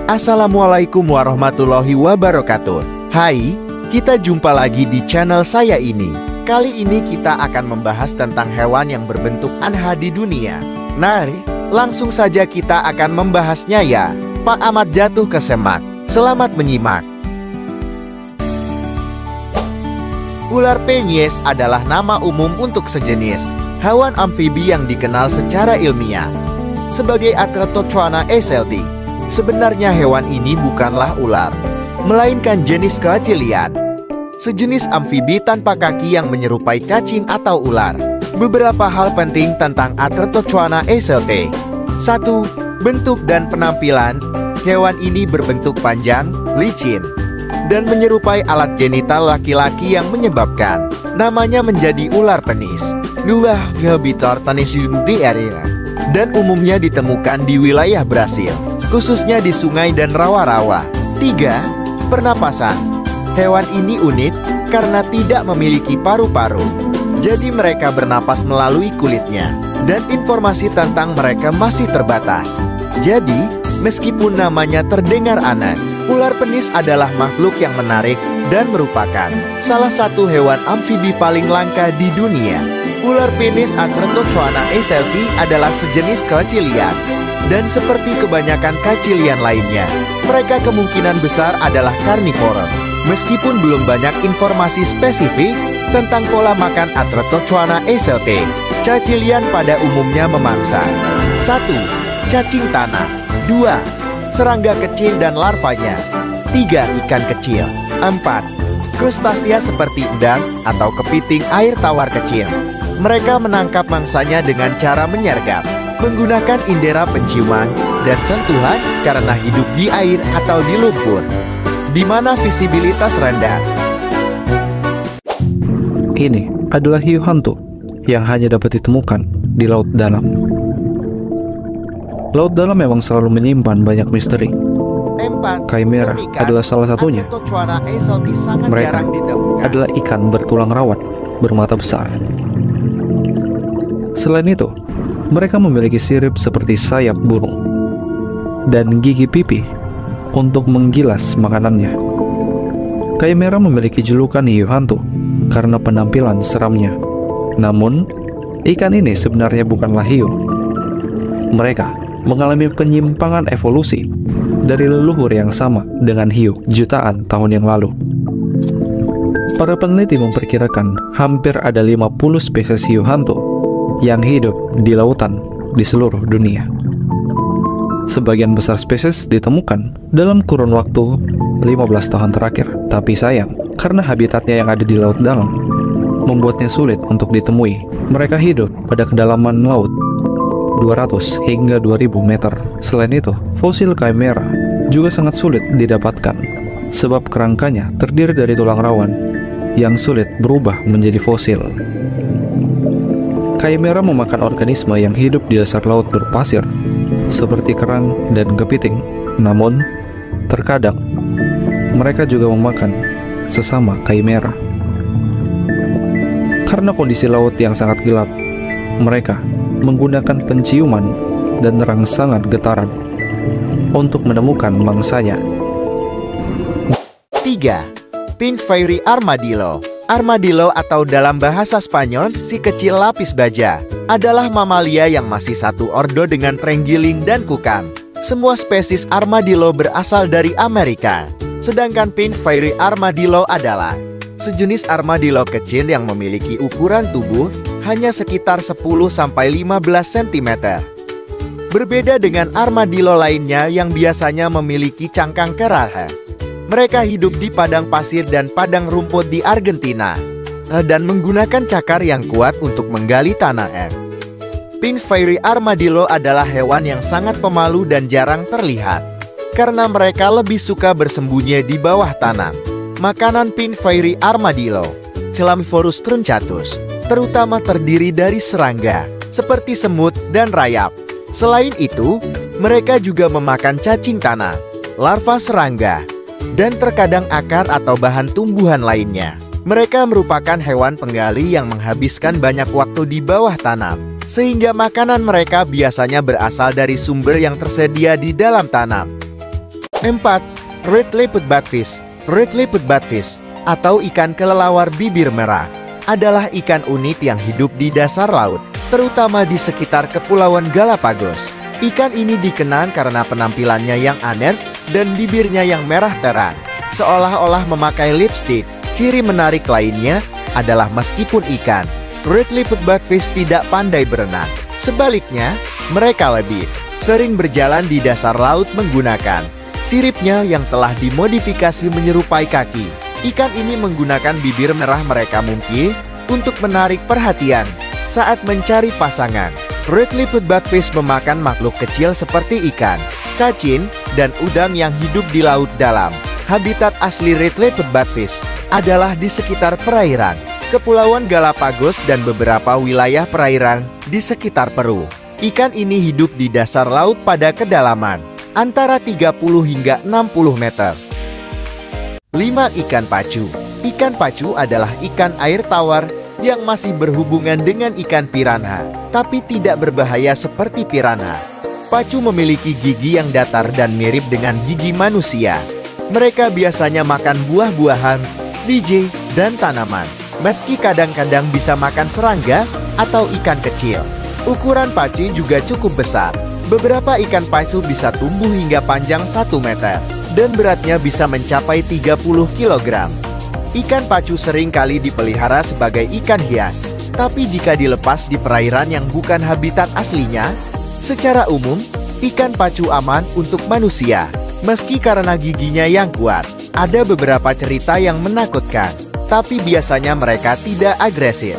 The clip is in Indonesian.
Assalamualaikum warahmatullahi wabarakatuh. Hai, kita jumpa lagi di channel saya ini. Kali ini kita akan membahas tentang hewan yang berbentuk aneh di dunia. Nah, langsung saja kita akan membahasnya ya. Pak Ahmad jatuh ke semak. Selamat menyimak. Ular penyes adalah nama umum untuk sejenis hewan amfibi yang dikenal secara ilmiah sebagai Atratozoana eselti. Sebenarnya hewan ini bukanlah ular, melainkan jenis kecilian, sejenis amfibi tanpa kaki yang menyerupai cacing atau ular. Beberapa hal penting tentang Atratozoana eselti. 1. Bentuk dan penampilan. Hewan ini berbentuk panjang, licin, dan menyerupai alat genital laki-laki yang menyebabkan namanya menjadi ular penis. 2. Habitat tanisium di area, dan umumnya ditemukan di wilayah Brasil, khususnya di sungai dan rawa-rawa. 3. Pernapasan. Hewan ini unik karena tidak memiliki paru-paru, jadi mereka bernapas melalui kulitnya, dan informasi tentang mereka masih terbatas. Jadi, meskipun namanya terdengar aneh, ular penis adalah makhluk yang menarik dan merupakan salah satu hewan amfibi paling langka di dunia. Ular penis Atratozoana eselti adalah sejenis kecilian, dan seperti kebanyakan kecilian lainnya, mereka kemungkinan besar adalah karnivora. Meskipun belum banyak informasi spesifik tentang pola makan Atratozoana eselti, cacilian pada umumnya memangsa 1. Cacing tanah. 2. Serangga kecil dan larvanya. 3. Ikan kecil. 4. Krustasea seperti udang atau kepiting air tawar kecil. Mereka menangkap mangsanya dengan cara menyergap, menggunakan indera penciuman dan sentuhan karena hidup di air atau di lumpur, di mana visibilitas rendah. Ini adalah hiu hantu yang hanya dapat ditemukan di laut dalam. Laut dalam memang selalu menyimpan banyak misteri. 4. Chimera adalah salah satunya. Mereka adalah ikan bertulang rawat bermata besar. Selain itu, mereka memiliki sirip seperti sayap burung dan gigi pipi untuk menggilas makanannya. Chimera memiliki julukan hiu hantu karena penampilan seramnya. Namun, ikan ini sebenarnya bukanlah hiu. Mereka mengalami penyimpangan evolusi dari leluhur yang sama dengan hiu jutaan tahun yang lalu. Para peneliti memperkirakan hampir ada 50 spesies hiu hantu yang hidup di lautan di seluruh dunia. Sebagian besar spesies ditemukan dalam kurun waktu 15 tahun terakhir, tapi sayang, karena habitatnya yang ada di laut dalam membuatnya sulit untuk ditemui. Mereka hidup pada kedalaman laut 200 hingga 2000 meter. Selain itu, fosil chimera juga sangat sulit didapatkan sebab kerangkanya terdiri dari tulang rawan yang sulit berubah menjadi fosil. Chimera memakan organisme yang hidup di dasar laut berpasir seperti kerang dan kepiting. Namun, terkadang mereka juga memakan sesama chimera. Karena kondisi laut yang sangat gelap, mereka menggunakan penciuman dan rangsangan getaran untuk menemukan mangsanya. 3. Pink Fairy Armadillo. Armadillo atau dalam bahasa Spanyol si kecil lapis baja adalah mamalia yang masih satu ordo dengan terenggiling dan kukang. Semua spesies armadillo berasal dari Amerika, sedangkan Pink Fairy Armadillo adalah sejenis armadillo kecil yang memiliki ukuran tubuh hanya sekitar 10-15 cm. Berbeda dengan armadillo lainnya yang biasanya memiliki cangkang keras. Mereka hidup di padang pasir dan padang rumput di Argentina dan menggunakan cakar yang kuat untuk menggali tanah. Pink Fairy Armadillo adalah hewan yang sangat pemalu dan jarang terlihat karena mereka lebih suka bersembunyi di bawah tanah. Makanan Pink Fairy Armadillo, Chlamyphorus truncatus, terutama terdiri dari serangga seperti semut dan rayap. Selain itu, mereka juga memakan cacing tanah, larva serangga, dan terkadang akar atau bahan tumbuhan lainnya. Mereka merupakan hewan penggali yang menghabiskan banyak waktu di bawah tanah, sehingga makanan mereka biasanya berasal dari sumber yang tersedia di dalam tanah. 4. Red-Legged Batfish. Red-Legged Batfish, atau ikan kelelawar bibir merah, adalah ikan unik yang hidup di dasar laut, terutama di sekitar Kepulauan Galapagos. Ikan ini dikenal karena penampilannya yang aneh dan bibirnya yang merah terang, seolah-olah memakai lipstik. Ciri menarik lainnya adalah meskipun ikan Red-Legged Batfish tidak pandai berenang, sebaliknya mereka lebih sering berjalan di dasar laut menggunakan siripnya yang telah dimodifikasi menyerupai kaki. Ikan ini menggunakan bibir merah mereka mungkin untuk menarik perhatian saat mencari pasangan. Red-Legged Batfish memakan makhluk kecil seperti ikan, cacing, dan udang yang hidup di laut dalam. Habitat asli Red-Legged Batfish adalah di sekitar perairan Kepulauan Galapagos dan beberapa wilayah perairan di sekitar Peru. Ikan ini hidup di dasar laut pada kedalaman antara 30 hingga 60 meter. 5. Ikan pacu. Ikan pacu adalah ikan air tawar yang masih berhubungan dengan ikan piranha, tapi tidak berbahaya seperti piranha. Pacu memiliki gigi yang datar dan mirip dengan gigi manusia. Mereka biasanya makan buah-buahan, biji, dan tanaman, meski kadang-kadang bisa makan serangga atau ikan kecil. Ukuran pacu juga cukup besar. Beberapa ikan pacu bisa tumbuh hingga panjang 1 meter, dan beratnya bisa mencapai 30 kg. Ikan pacu sering kali dipelihara sebagai ikan hias, tapi jika dilepas di perairan yang bukan habitat aslinya, secara umum, ikan pacu aman untuk manusia, meski karena giginya yang kuat. Ada beberapa cerita yang menakutkan, tapi biasanya mereka tidak agresif.